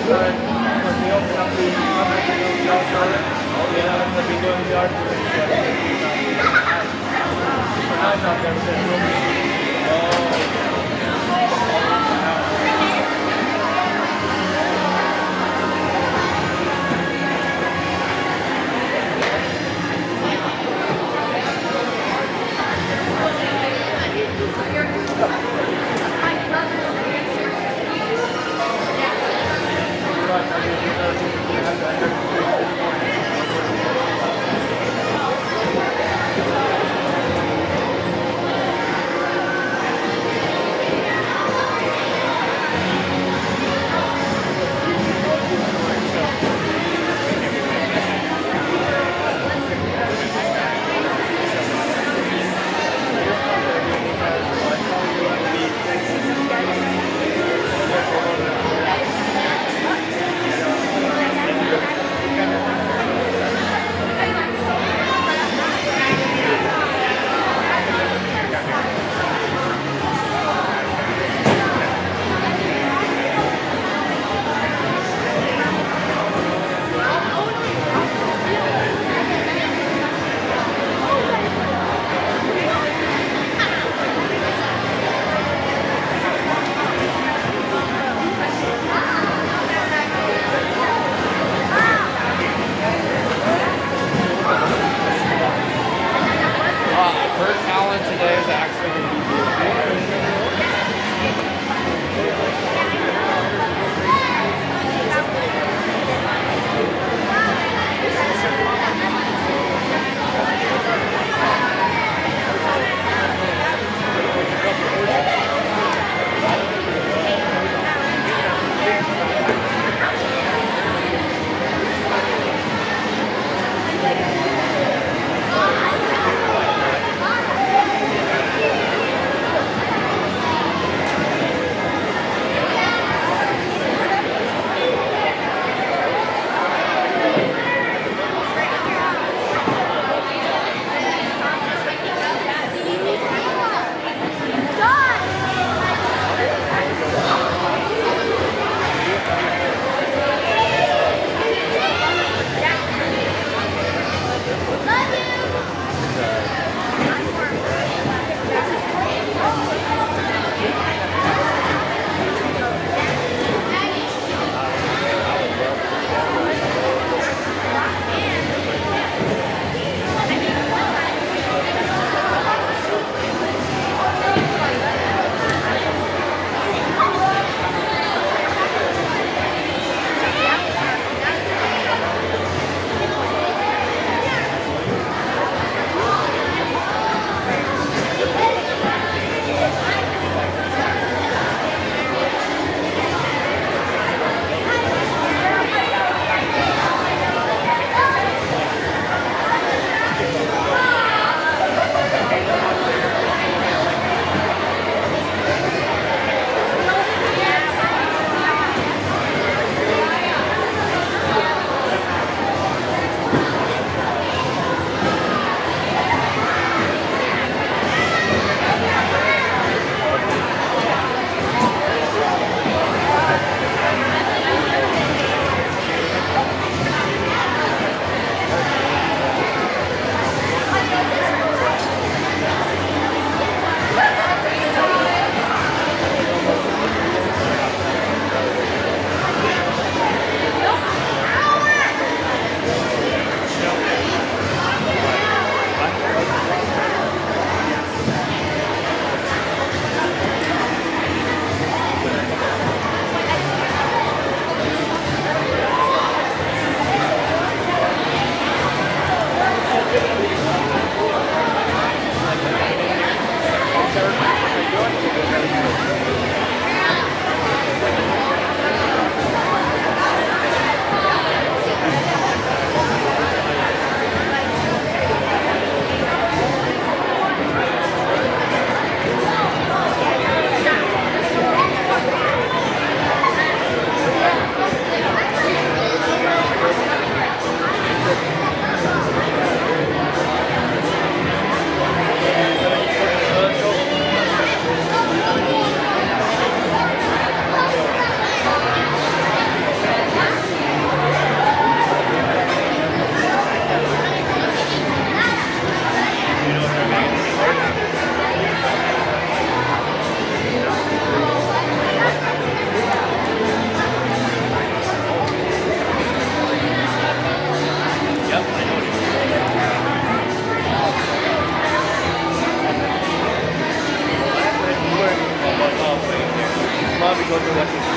time, when we open up the we also have been doing the art super nice out there with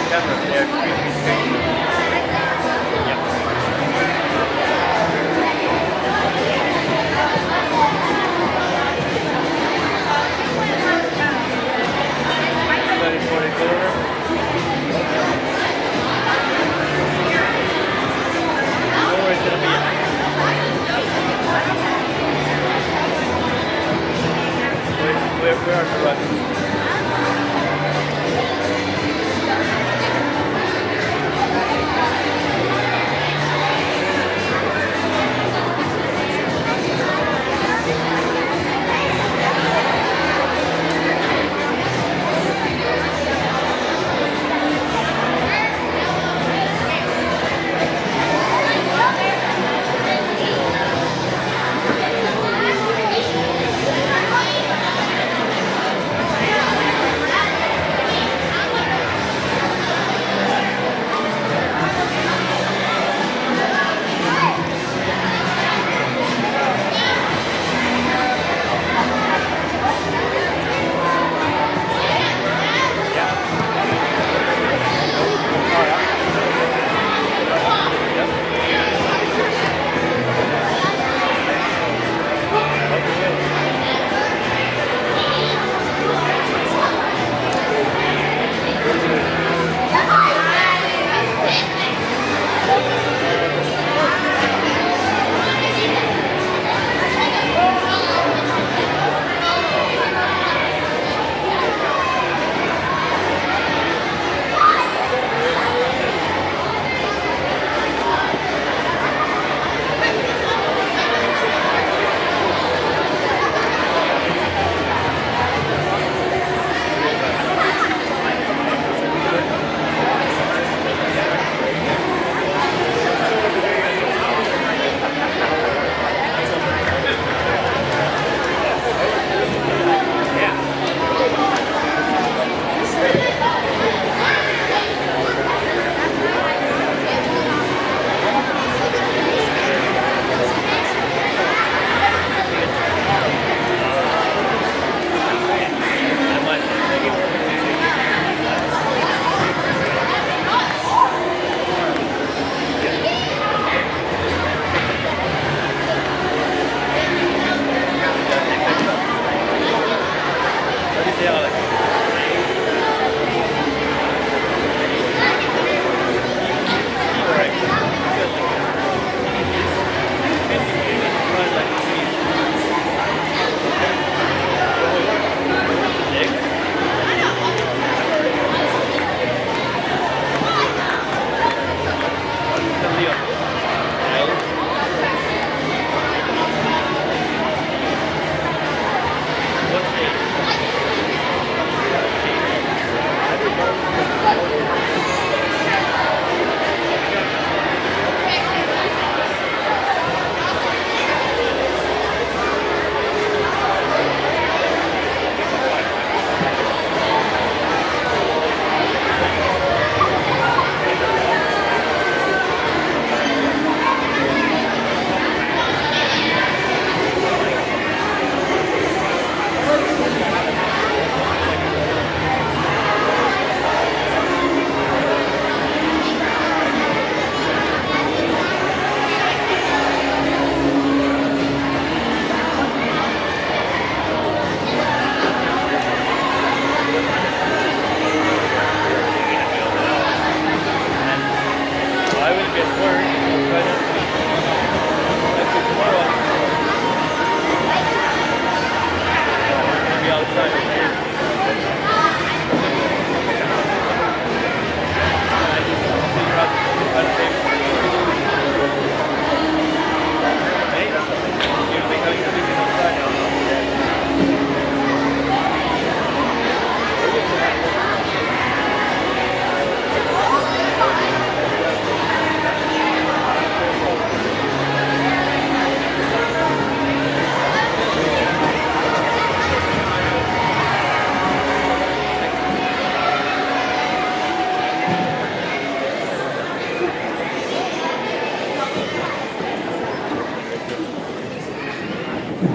cameras, they're extremely stable. Sorry for the color. Where is it gonna be? Where are the rugs?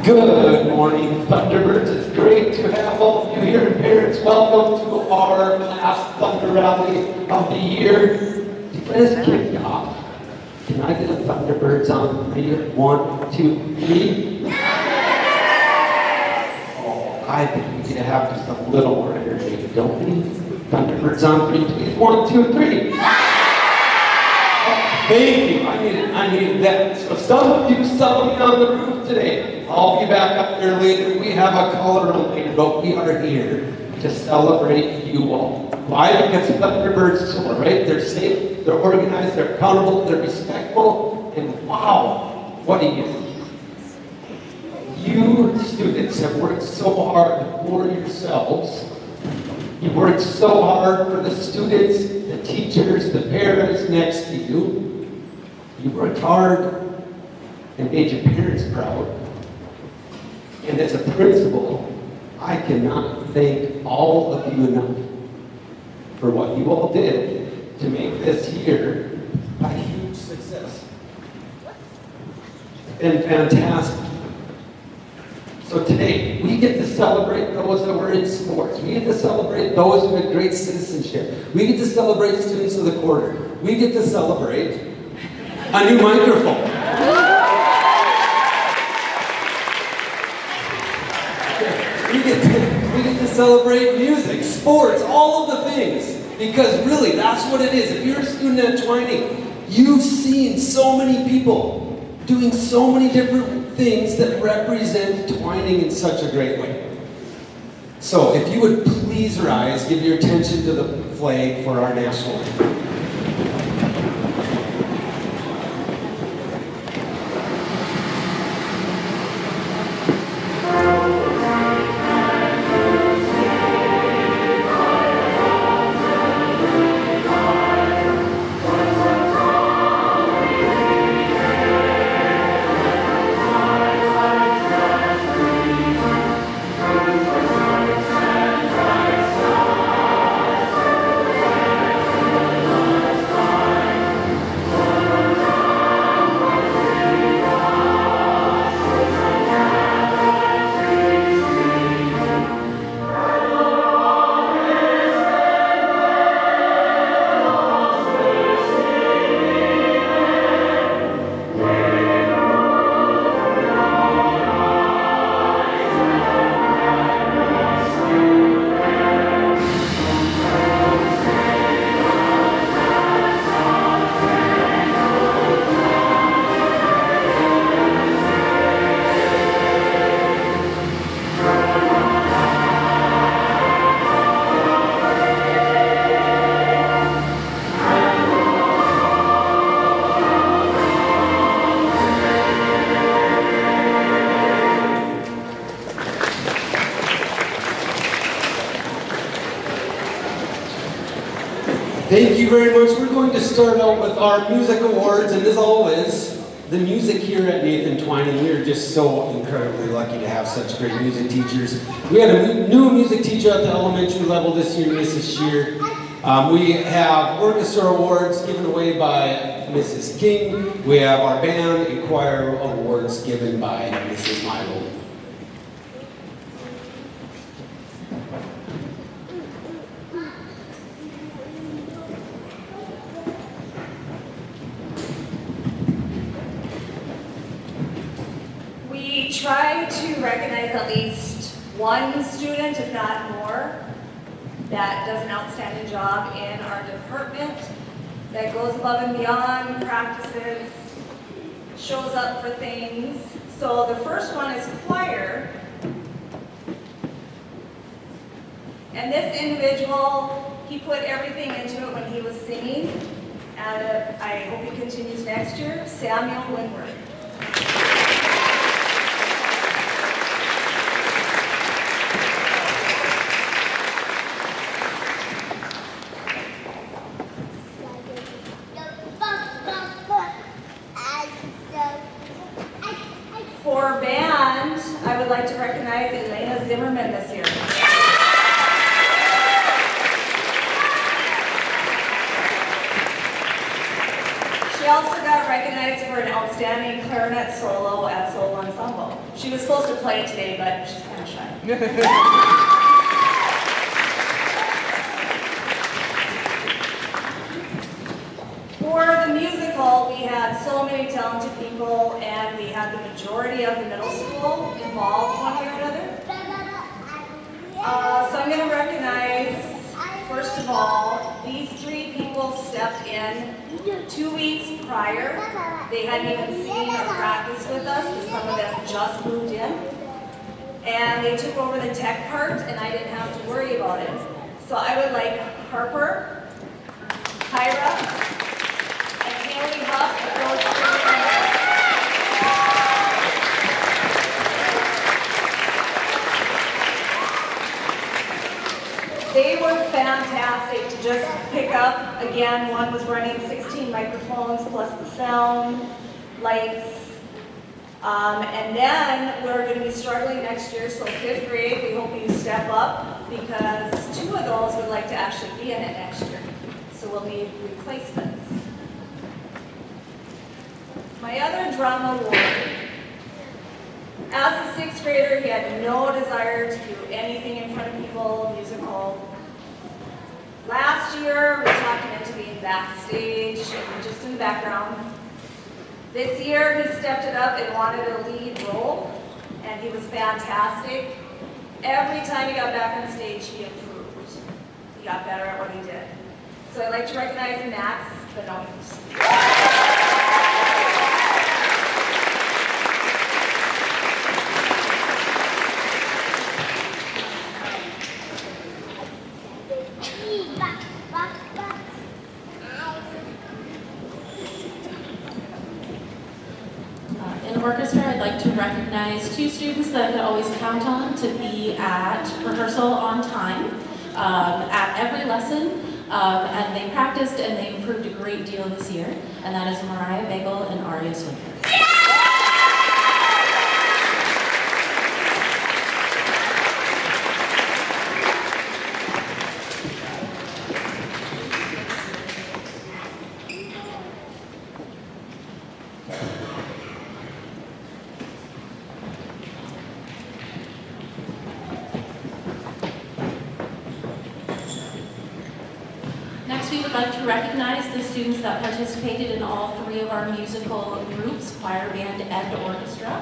Good morning, Thunderbirds. It's great to have all of you here. here, and parents, welcome to our last Thunder Rally of the year. To get us kicked off, can I get a Thunderbirds on 3? 1, 2, 3. Oh, I think we need to have just a little more energy, don't we? Thunderbirds on 3, please. 1, 2, 3. Oh, thank you. I needed that. So some of you saw me on the roof today. I'll be back up there later. We have a color on later, but we are here to celebrate you all. Why? Because Thunderbirds soar, right? They're safe, they're organized, they're accountable, they're respectful, and wow, what a year. You students have worked so hard for yourselves. You worked so hard for the students, the teachers, the parents next to you. You worked hard and made your parents proud. And as a principal, I cannot thank all of you enough for what you all did to make this year a huge success. It's been fantastic. So today, we get to celebrate those that were in sports. We get to celebrate those who had great citizenship. We get to celebrate students of the quarter. We get to celebrate a new microphone. We get to celebrate music, sports, all of the things. Because really, that's what it is. If you're a student at Twining, you've seen so many people doing so many different things that represent Twining in such a great way. So if you would please rise, give your attention to the flag for our national anthem. Thank you very much. We're going to start out with our music awards, and as always, the music here at Nathan Twining, we are just so incredibly lucky to have such great music teachers. We had a new music teacher at the elementary level this year, Mrs. Shear. We have orchestra awards given away by Mrs. King. We have our band and choir awards given by Mrs. Milo. Try to recognize at least one student, if not more, that does an outstanding job in our department, that goes above and beyond, practices, shows up for things. So the first one is choir. And this individual, he put everything into it when he was singing, and I hope he continues next year, Samuel Winward. For band, I would like to recognize Elena Zimmerman this year. She also got recognized for an outstanding clarinet solo at Solo Ensemble. She was supposed to play today, but she's kind of shy. had so many talented people, and we had the majority of the middle school involved one way or another. So I'm going to recognize, first of all, these 3 people stepped in 2 weeks prior. They hadn't even seen or practiced with us, because some of them just moved in. And they took over the tech part, and I didn't have to worry about it. So I would like Harper, Kyra, and Haley Huff to go to They were fantastic to just pick up. Again, one was running 16 microphones plus the sound, lights. And then we're going to be struggling next year, so 5th grade, we hope you step up, because 2 of those would like to actually be in it next year. So we'll need replacements. My other drum award. As a 6th grader, he had no desire to do anything in front of people, musical. Last year, we talked him into being backstage and just in the background. This year, he stepped it up and wanted a lead role, and he was fantastic. Every time he got back on stage, he improved. He got better at what he did. So I'd like to recognize Max Benoist. In orchestra, I'd like to recognize 2 students that I could always count on to be at rehearsal on time, at every lesson, and they practiced and they improved a great deal this year, and that is Mariah Bagel and Aria Swinker. Next, we would like to recognize the students that participated in all 3 of our musical groups, choir, band, and orchestra.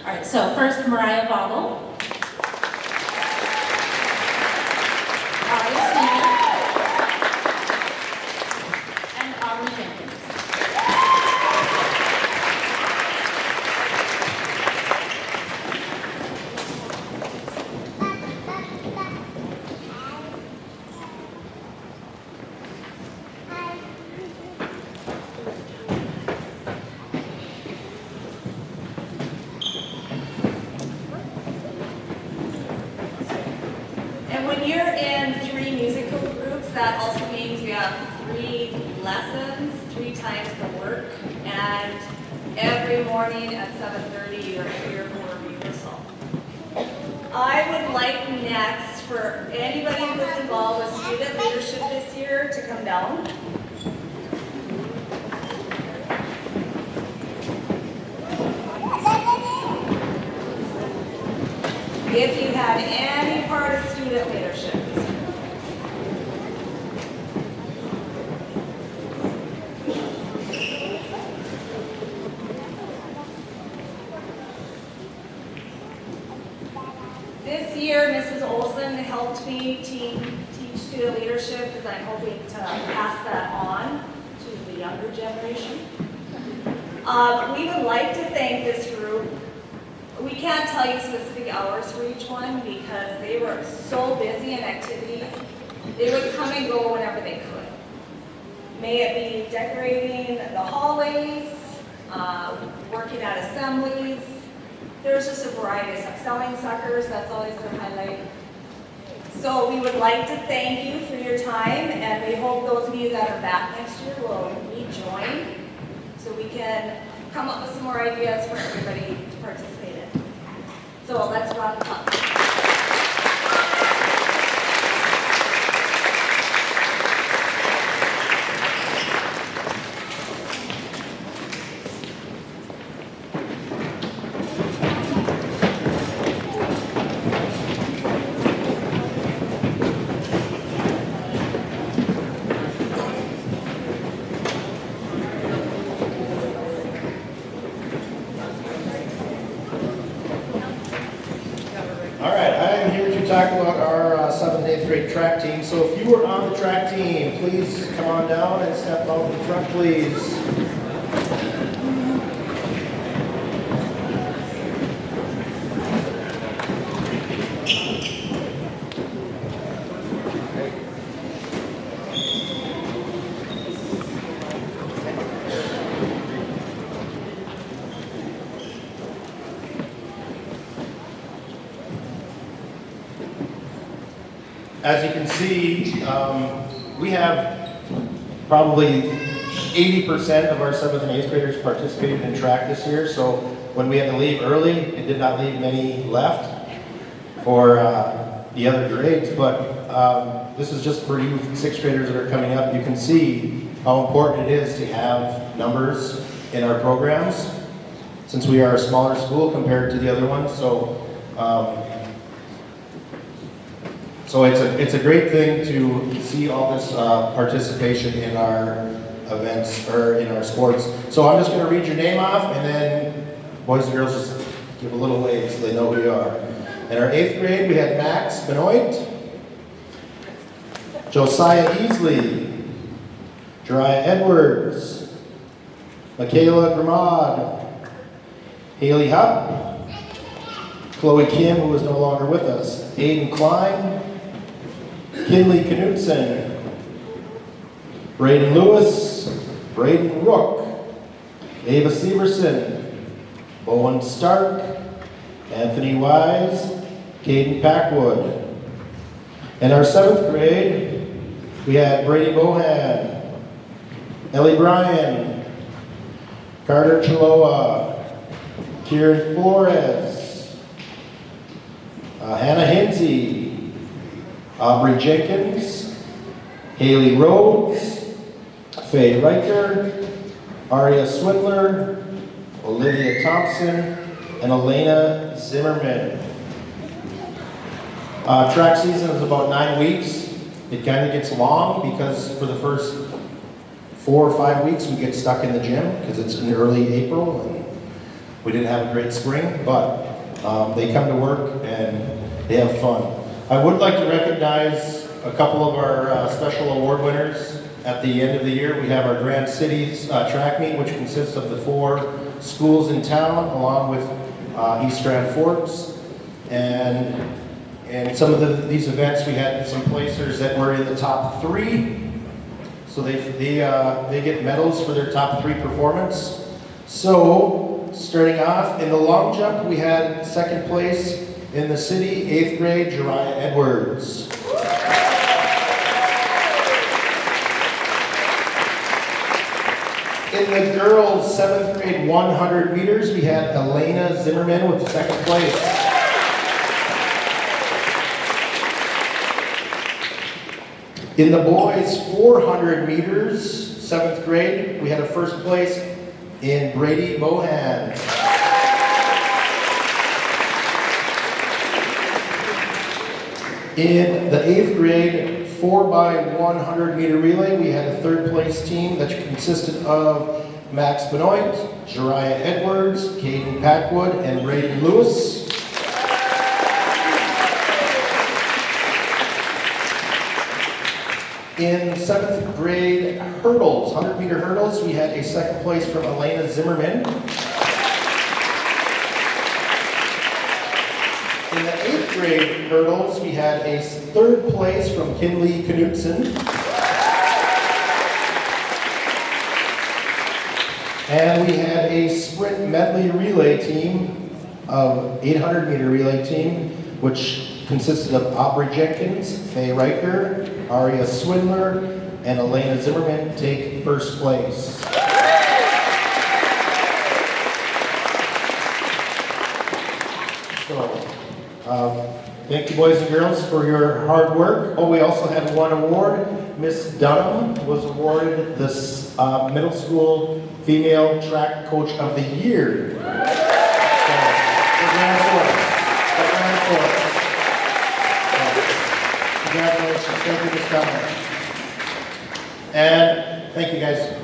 All right, so first, Mariah Boggle. Aria Swinker. And Aubrey Jenkins. And when you're in 3 musical groups, that also means you have 3 lessons, 3 times the work, and every morning at 7:30 you're here for rehearsal. I would like next for anybody who was involved with student leadership this year to come down. If you had any part of student leadership. This year, Mrs. Olson helped me teach student leadership, because I'm hoping to pass that on to the younger generation. We would like to thank this group. We can't tell you specific hours for each one because they were so busy in activities. They would come and go whenever they could. May it be decorating the hallways, working at assemblies. There's just a variety of stuff. Selling suckers, that's always their highlight. So we would like to thank you for your time, and we hope those of you that are back next year will rejoin so we can come up with some more ideas for everybody to participate in. So let's run up. talk about our 7th and 8th grade track team. So if you were on the track team, please come on down and step out in front, please. As you can see, we have probably 80% of our 7th and 8th graders participated in track this year. So when we had to leave early, it did not leave many left for the other grades. But this is just for you 6th graders that are coming up. You can see how important it is to have numbers in our programs, since we are a smaller school compared to the other ones. So it's a great thing to see all this participation in our events, or in our sports. So I'm just going to read your name off, and then boys and girls just give a little wave so they know who you are. In our 8th grade, we had Max Benoit, Josiah Easley, Jariah Edwards, Michaela Gramad, Haley Hupp, Chloe Kim, who is no longer with us, Aiden Klein, Kinley Knutson, Braden Lewis, Braden Rook, Ava Severson, Bowen Stark, Anthony Wise, Caden Packwood. In our 7th grade, we had Brady Bohan, Ellie Bryan, Carter Chiloa, Kieran Flores, Hannah Hinsey, Aubrey Jenkins, Haley Rhodes, Faye Riker, Aria Swindler, Olivia Thompson, and Elena Zimmerman. Track season is about 9 weeks. It kind of gets long because for the first 4 or 5 weeks we get stuck in the gym because it's in early April and we didn't have a great spring, but they come to work and they have fun. I would like to recognize a couple of our special award winners at the end of the year. We have our Grand Cities track meet, which consists of the 4 schools in town, along with East Grand Forks. And some of these events, we had some placers that were in the top 3. So they get medals for their top 3 performance. So starting off in the long jump, we had 2nd place in the city, 8th grade, Jariah Edwards. In the girls' 7th grade 100 meters, we had Elena Zimmerman with 2nd place. In the boys' 400 meters, 7th grade, we had a 1st place in Brady Bohan. In the 8th grade 4x100 meter relay, we had a 3rd place team that consisted of Max Benoit, Jariah Edwards, Caden Packwood, and Braden Lewis. In 7th grade hurdles, 100 meter hurdles, we had a 2nd place from Elena Zimmerman. In the 8th grade hurdles, we had a 3rd place from Kinley Knutson. And we had a sprint medley relay team of 800 meter relay team, which consisted of Aubrey Jenkins, Faye Riker, Aria Swindler, and Elena Zimmerman take 1st place. Thank you, boys and girls, for your hard work. Oh, we also had one award. Miss Dunham was awarded the middle school female track coach of the year. So, congratulations. Thank you, Miss Dunham. And thank you, guys.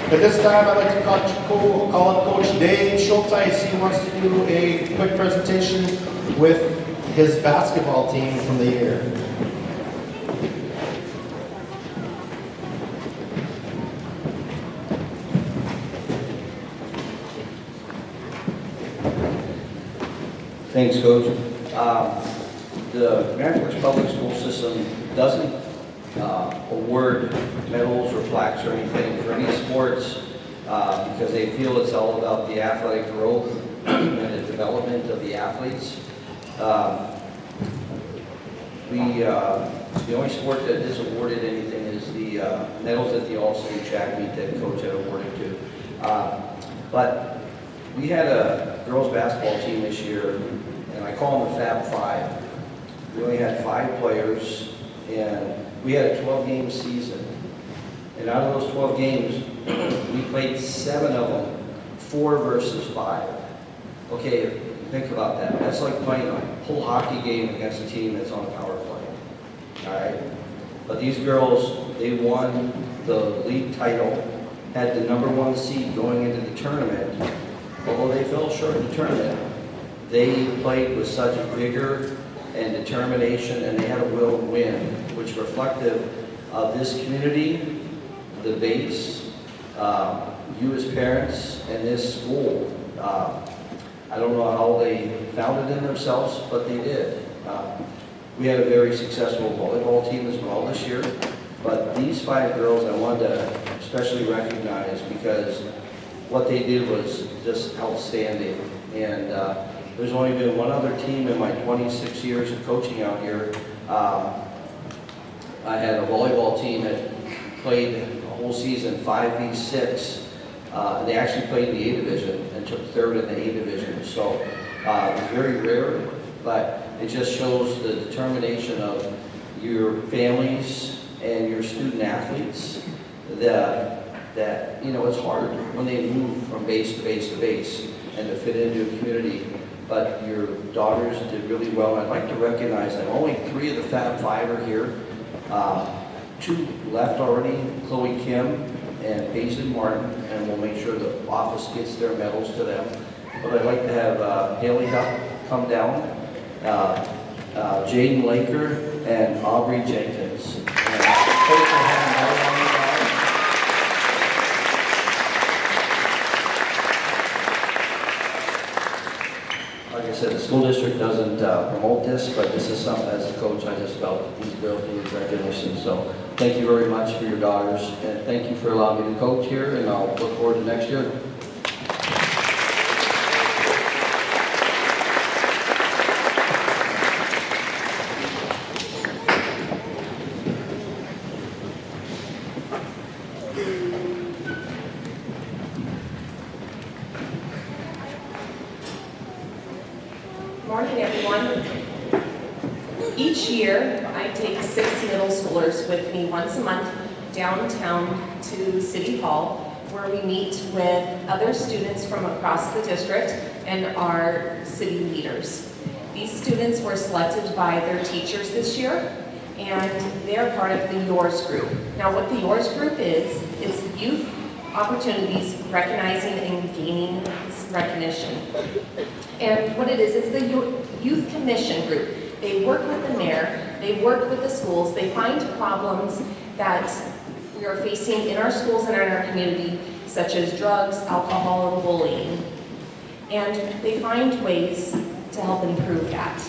At this time, I'd like to call up Coach Dave Schultz. I see he wants to do a quick presentation with his basketball team from the year. Thanks, Coach. The Grand Forks Public School System doesn't award medals or plaques or anything for any sports because they feel it's all about the athletic growth and the development of the athletes. The only sport that is awarded anything is the medals at the All-State track meet that Coach had awarded to. But we had a girls basketball team this year, and I call them the Fab Five. We only had 5 players, and we had a 12-game season. And out of those 12 games, we played 7 of them, 4 versus 5. Okay, think about that. That's like playing a whole hockey game against a team that's on a power play. All right? But these girls, they won the league title, had the #1 seed going into the tournament. Although they fell short in the tournament, they played with such vigor and determination, and they had a will to win, which reflective of this community, the base, you as parents, and this school. I don't know how they found it in themselves, but they did. We had a very successful volleyball team as well this year, but these 5 girls I wanted to especially recognize because what they did was just outstanding. And there's only been one other team in my 26 years of coaching out here. I had a volleyball team that played a whole season 5v6. They actually played in the A division and took 3rd in the A division. So it was very rare, but it just shows the determination of your families and your student athletes that you know, it's hard when they move from base to base to base and to fit into a community. But your daughters did really well. I'd like to recognize that only 3 of the Fab 5 are here. 2 left already, Chloe Kim and Paisley Martin, and we'll make sure the office gets their medals to them. But I'd like to have Haley Huff come down, Jaden Laker, and Aubrey Jenkins. Like I said, the school district doesn't promote this, but this is something as a coach I just felt these girls need recognition. So thank you very much for your daughters, and thank you for allowing me to coach here, and I'll look forward to next year. Morning, everyone. Each year, I take 6 middle schoolers with me once a month downtown to City Hall, where we meet with other students from across the district and our city leaders. These students were selected by their teachers this year, and they're part of the Yours Group. Now, what the Yours Group is, it's youth opportunities recognizing and gaining recognition. And what it is, it's the Youth Commission Group. They work with the mayor, they work with the schools, they find problems that we are facing in our schools and in our community, such as drugs, alcohol, and bullying. And they find ways to help improve that.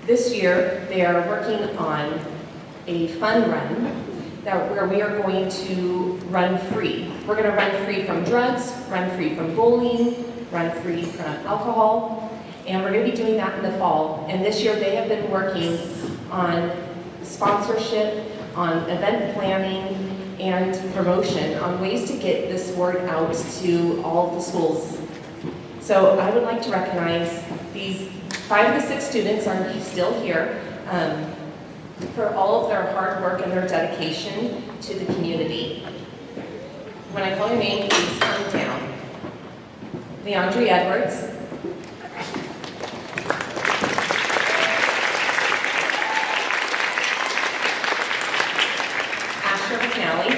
This year, they are working on a fun run where we are going to run free. We're going to run free from drugs, run free from bullying, run free from alcohol, and we're going to be doing that in the fall. And this year they have been working on sponsorship, on event planning, and promotion, on ways to get this word out to all of the schools. So I would like to recognize these 5 of the 6 students are still here for all of their hard work and their dedication to the community. When I call your name, please come down. Leandre Edwards. Asher McNally.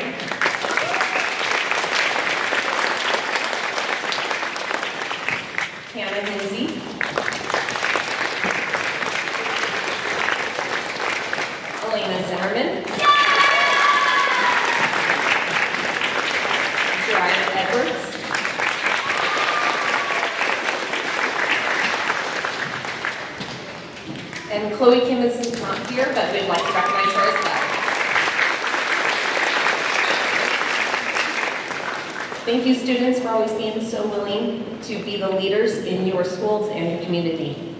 And Chloe Kim is not here, but we'd like to recognize her as well. Thank you, students, for always being so willing to be the leaders in your schools and your community.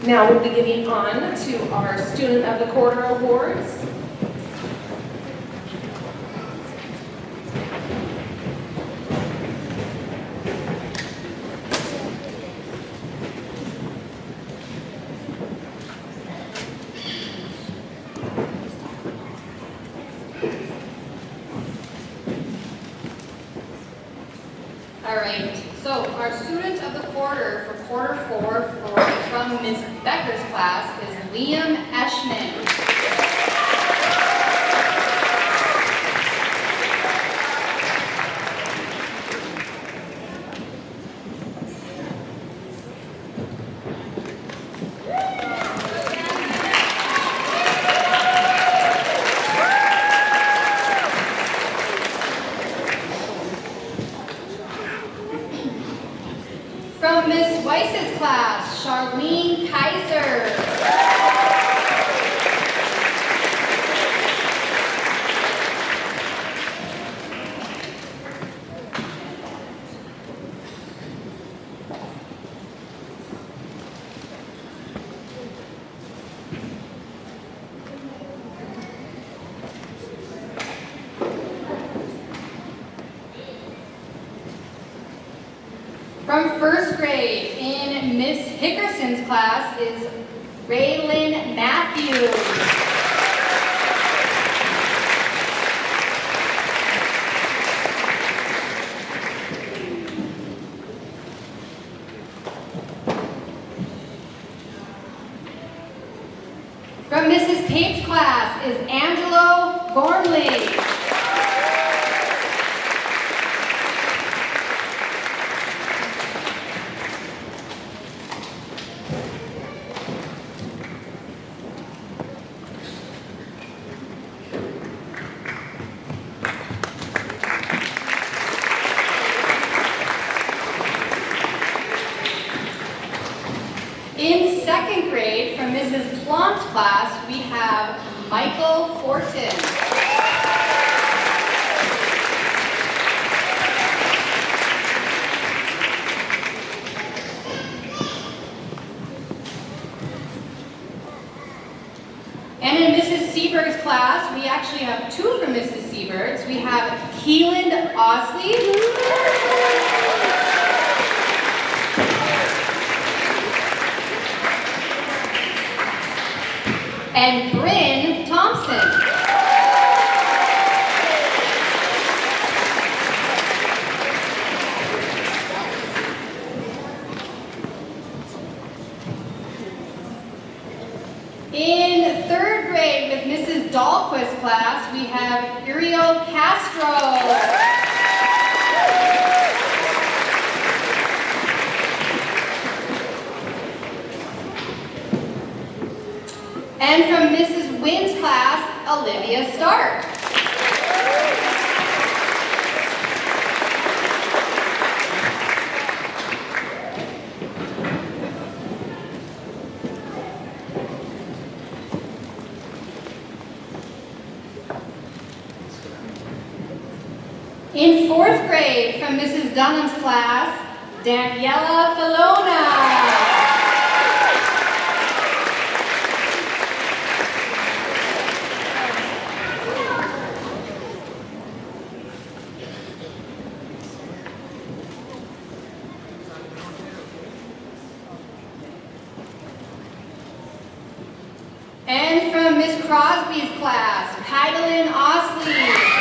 Now we'll be getting on to our Student of the Quarter Awards. All right, so our student of the quarter for quarter 4 from Ms. Becker's class is Liam Eschman. From Ms. Weiss's class, Charlene Kaiser. From first grade in Miss Hickerson's class is Raylyn Matthews. From Mrs. Pape's class is Angelo Gormley. In second grade, from Mrs. Plant's class, we have Michael Fortin. And in Mrs. Seberg's class, we actually have 2 from Mrs. Seberg's. We have Keeland Osley. And Bryn Thompson. In third grade with Mrs. Dahlquist's class, we have Uriel Castro. And from Mrs. Wynn's class, Olivia Stark. In fourth grade, from Mrs. Dunham's class, Daniela Filona. And from Miss Crosby's class, Kydelyn Osley.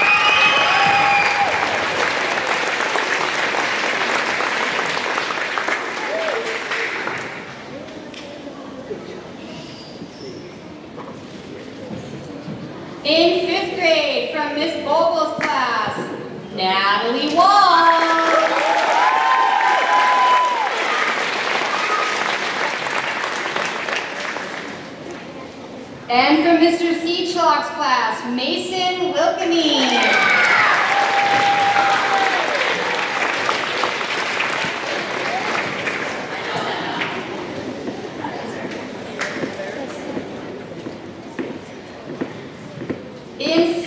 In fifth grade, from Miss Vogel's class, Natalie Wall. And from Mr. Seachlock's class, Mason Wilkeney.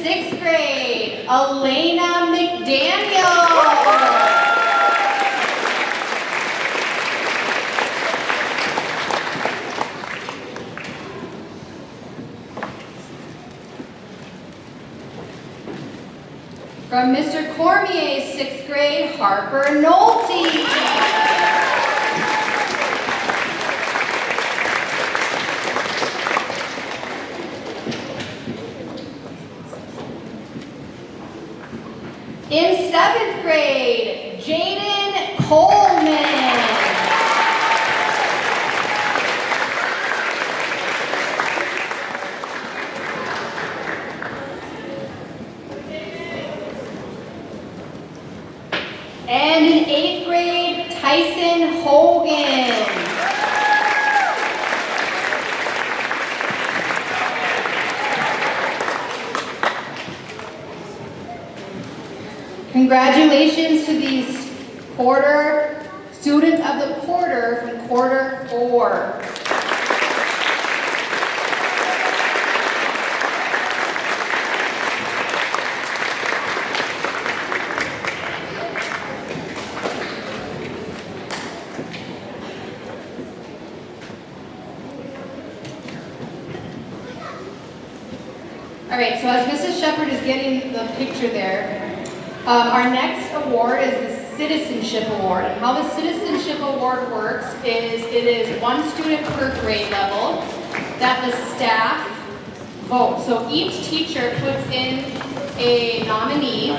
6th grade, Elena McDaniel. From Mr. Cormier's 6th grade, Harper Nolte. In 7th grade, Jaden Coleman. And in 8th grade, Tyson Hogan. Congratulations to these students of the quarter from quarter 4. All right, so as Mrs. Shepherd is getting the picture there, our next award is the Citizenship Award. And how the Citizenship Award works is it is 1 student per grade level that the staff vote. So each teacher puts in a nominee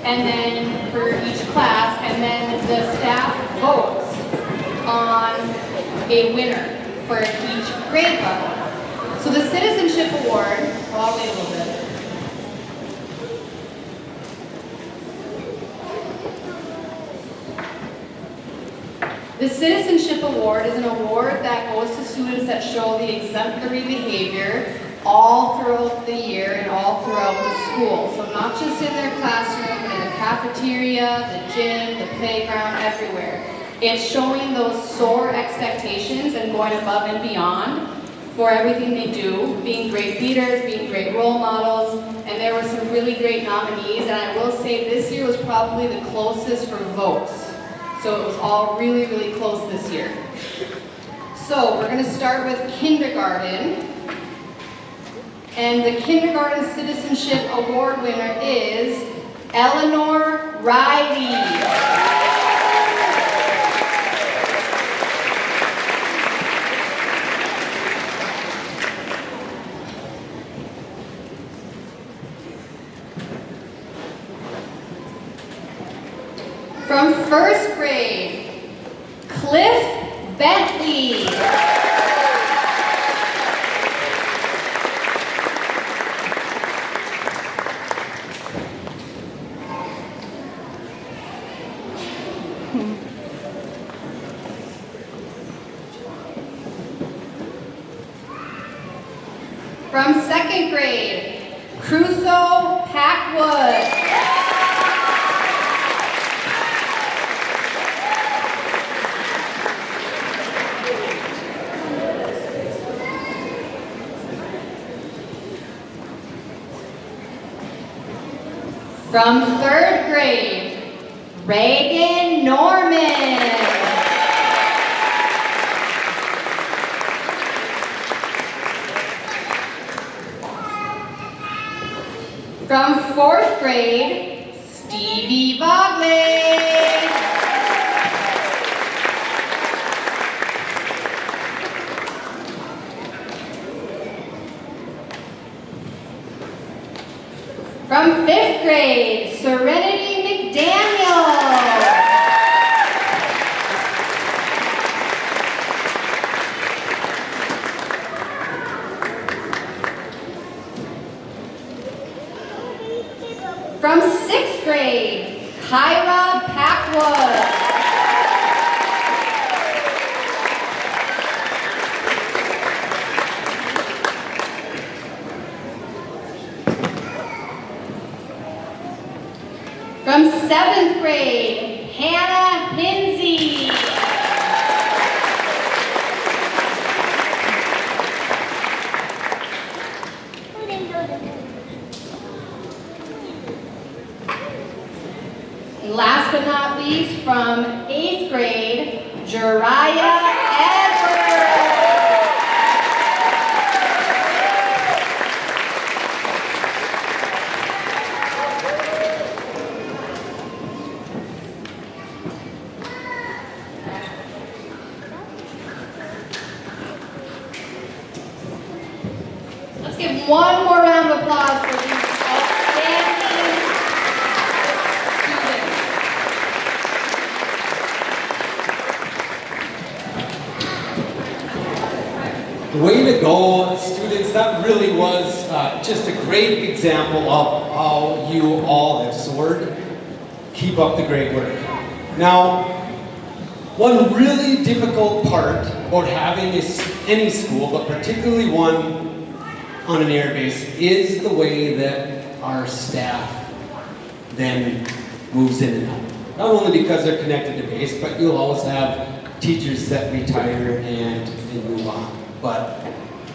and then for each class, and then the staff votes on a winner for each grade level. So the Citizenship Award, I'll wait a little bit. The Citizenship Award is an award that goes to students that show the exemplary behavior all throughout the year and all throughout the school. So not just in their classroom, but in the cafeteria, the gym, the playground, everywhere. It's showing those soar expectations and going above and beyond for everything they do, being great leaders, being great role models, and there were some really great nominees, and I will say this year was probably the closest for votes. So it was all really, really close this year. So we're going to start with kindergarten. And the Kindergarten Citizenship Award winner is Eleanor Riley. From 1st grade, Cliff Bentley. From 2nd grade, Crusoe Packwood. From 3rd grade, Reagan Norman. From 4th grade, Stevie Bogley. From 5th grade, Serenity McDaniel. From 6th grade, Kyra Packwood. From 7th grade, Hannah Hinsey. but not least, from 8th grade, Jariah Edwards. Let's give one more round of applause for these outstanding students. Way to go, students. That really was just a great example of how you all have soared. Keep up the great work. Now, one really difficult part about having any school, but particularly one on an air base, is the way that our staff then moves in and out. Not only because they're connected to base, but you'll always have teachers that retire and move on. But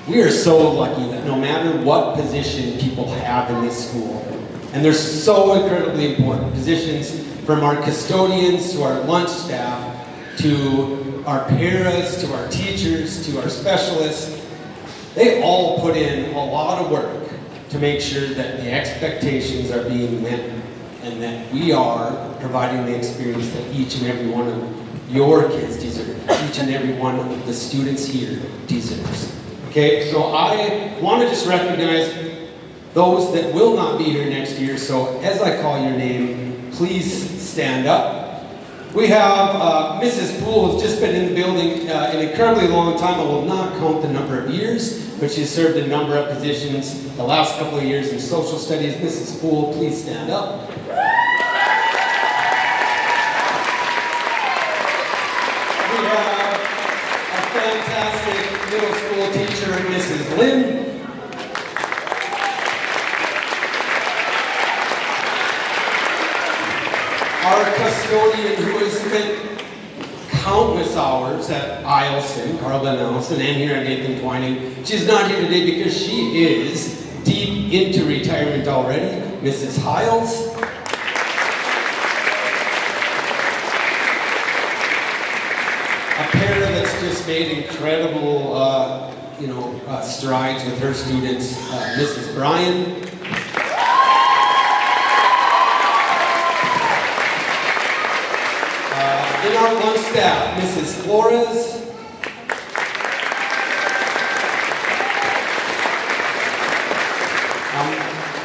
we are so lucky that no matter what position people have in this school, and they're so incredibly important, positions from our custodians to our lunch staff, to our paras, to our teachers, to our specialists, they all put in a lot of work to make sure that the expectations are being met and that we are providing the experience that each and every one of your kids deserve, each and every one of the students here deserves. Okay, so I want to just recognize those that will not be here next year, so as I call your name, please stand up. We have Mrs. Poole, who's just been in the building an incredibly long time. I will not count the number of years, but she's served a number of positions the last couple of years in social studies. Mrs. Poole, please stand up. We have a fantastic middle school teacher, Mrs. Lynn. Our custodian, who has spent countless hours at Eielson, Carlin Eielson, and here at Nathan Twining. She's not here today because she is deep into retirement already. Mrs. Hiles. A para that's just made incredible, strides with her students, Mrs. Bryan. In our lunch staff, Mrs. Flores.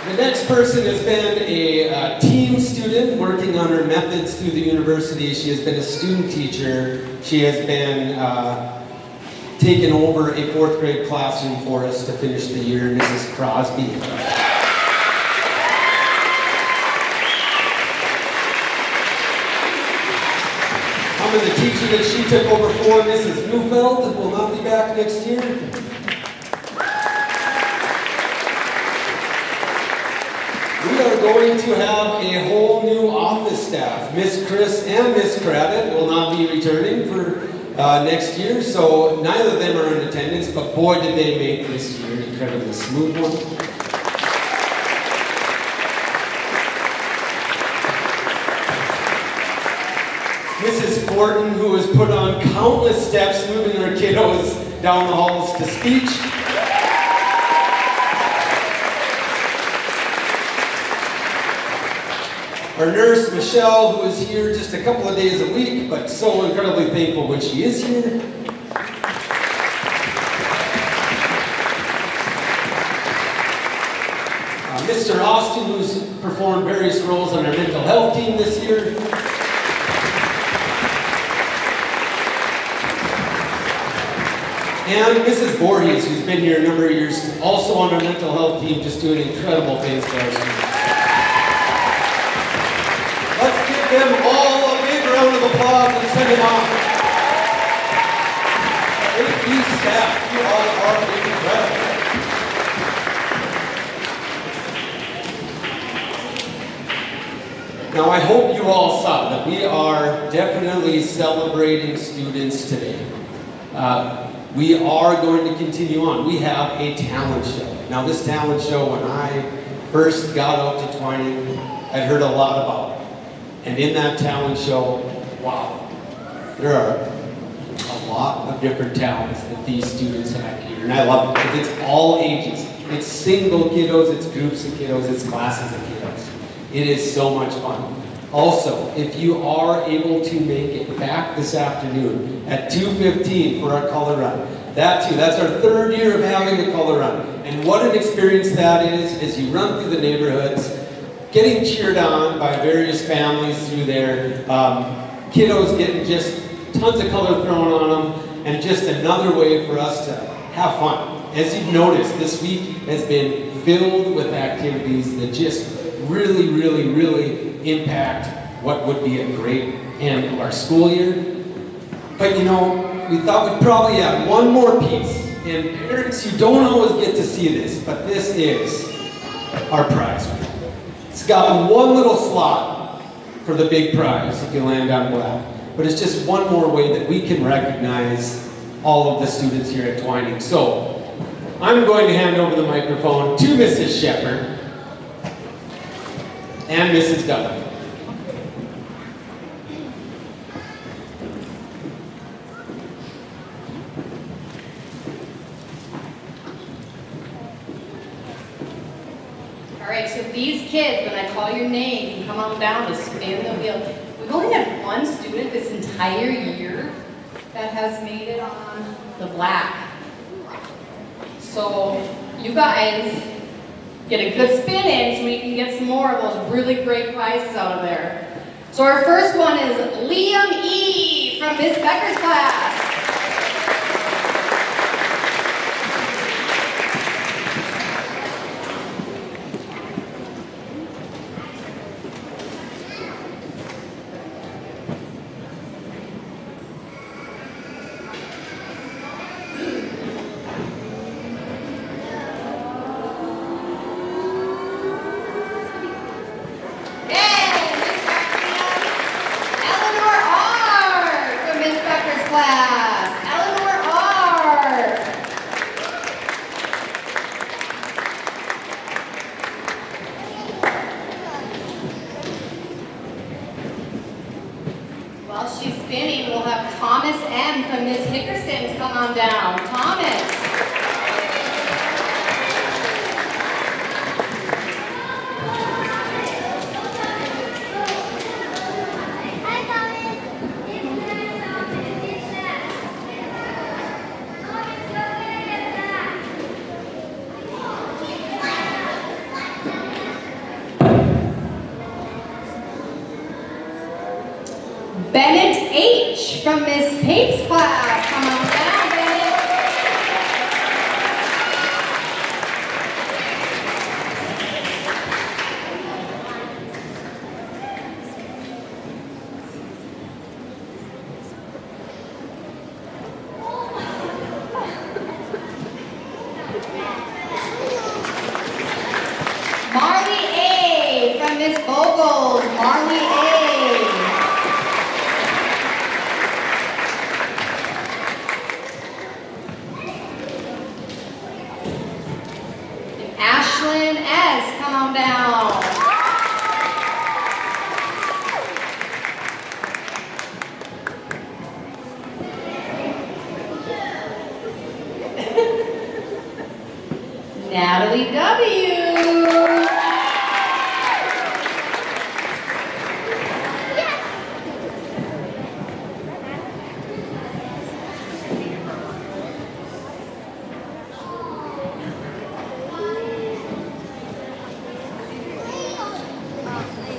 The next person has been a team student working on her methods through the university. She has been a student teacher. She has been taken over a 4th grade classroom for us to finish the year, Mrs. Crosby. And the teacher that she took over for, Mrs. Neufeld, will not be back next year. We are going to have a whole new office staff. Miss Chris and Miss Kravitz will not be returning for next year, so neither of them are in attendance, but boy did they make this year an incredibly smooth one. Mrs. Fortin, who has put on countless steps moving her kiddos down the halls to speech. Our nurse, Michelle, who is here just a couple of days a week, but so incredibly thankful when she is here. Mr. Austin, who's performed various roles on our mental health team this year. And Mrs. Voorhees, who's been here a number of years, also on our mental health team, just doing incredible things for our students. Let's give them all a big round of applause and send them off. AP staff, you all are incredible. Now I hope you all saw that we are definitely celebrating students today. We are going to continue on. We have a talent show. Now this talent show, when I first got out to Twining, I'd heard a lot about it. And in that talent show, wow, there are a lot of different talents that these students have here. And I love it because it's all ages. It's single kiddos, it's groups of kiddos, it's classes of kiddos. It is so much fun. Also, if you are able to make it back this afternoon at 2:15 for our color run, that's our third year of having a color run. And what an experience that is as you run through the neighborhoods, getting cheered on by various families through there, kiddos getting just tons of color thrown on them, and just another way for us to have fun. As you've noticed, this week has been filled with activities that just really, really, really impact what would be a great end of our school year. But you know, we thought we'd probably add one more piece. And parents, you don't always get to see this, but this is our prize. It's got one little slot for the big prize if you land on black. But it's just one more way that we can recognize all of the students here at Twining. So I'm going to hand over the microphone to Mrs. Shepherd and Mrs. Dudley. All right, so these kids, when I call your name, can come on down to spin the wheel. We've only had one student this entire year that has made it on the black. So you guys get a good spin in so we can get some more of those really great prizes out of there. So our first one is Liam E. from Miss Becker's class. While she's spinning, we'll have Thomas M. from Miss Hickerson's come on down. Thomas. Bennett H. from Miss Pape's class. Come on down, Bennett. Marley A. from Miss Vogel's. Marley A. Ashlyn S., come on down. Natalie W.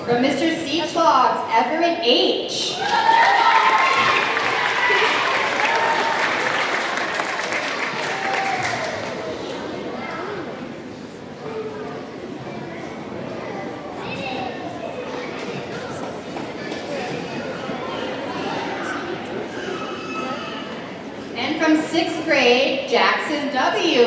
From Mr. Seaclogs, Everett H. And from 6th grade, Jackson W.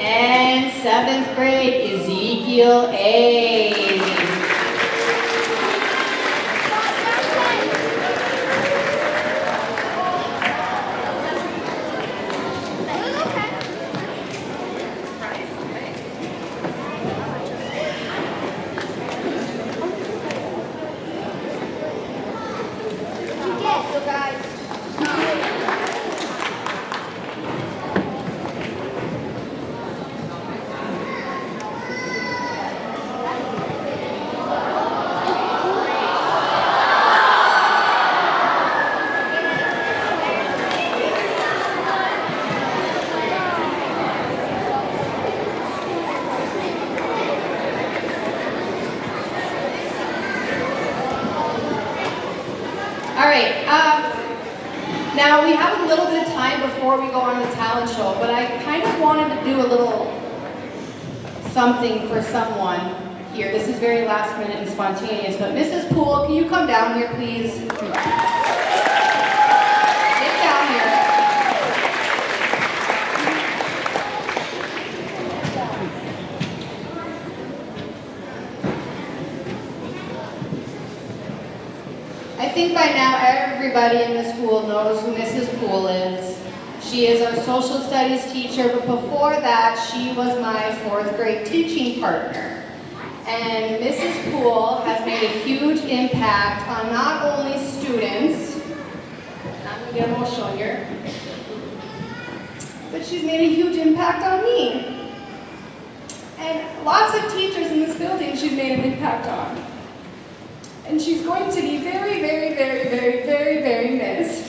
And 7th grade, Ezekiel A. Now, we have a little bit of time before we go on to the talent show, but I kind of wanted to do a little something for someone here. This is very last minute and spontaneous, but Mrs. Poole, can you come down here, please? Get down here. I think by now everybody in the school knows who Mrs. Poole is. She is our social studies teacher, but before that, she was my 4th grade teaching partner. And Mrs. Poole has made a huge impact on not only students, I'm gonna get emotional here, but she's made a huge impact on me. And lots of teachers in this building she's made an impact on. And she's going to be very, very, very, very, very, very missed.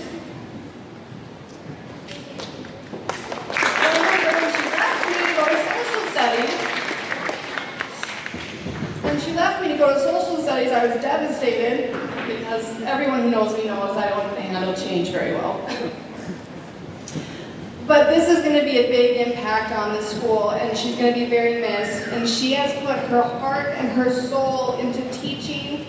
When she left me to go to social studies, I was devastated because everyone who knows me knows I don't handle change very well. But this is going to be a big impact on the school, and she's going to be very missed. And she has put her heart and her soul into teaching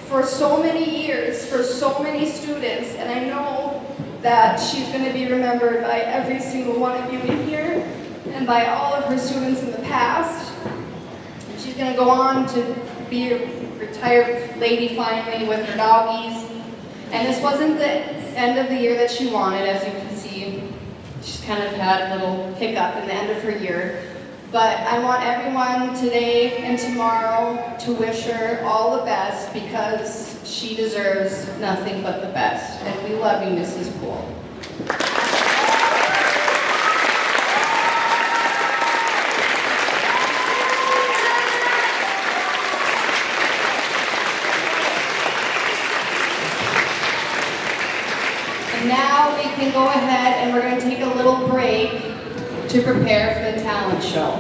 for so many years, for so many students, and I know that she's going to be remembered by every single one of you in here, and by all of her students in the past. And she's going to go on to be a retired lady finally with her doggies. And this wasn't the end of the year that she wanted, as you can see. She's kind of had a little hiccup in the end of her year. But I want everyone today and tomorrow to wish her all the best because she deserves nothing but the best. And we love you, Mrs. Poole. And now we can go ahead and we're going to take a little break to prepare for the talent show.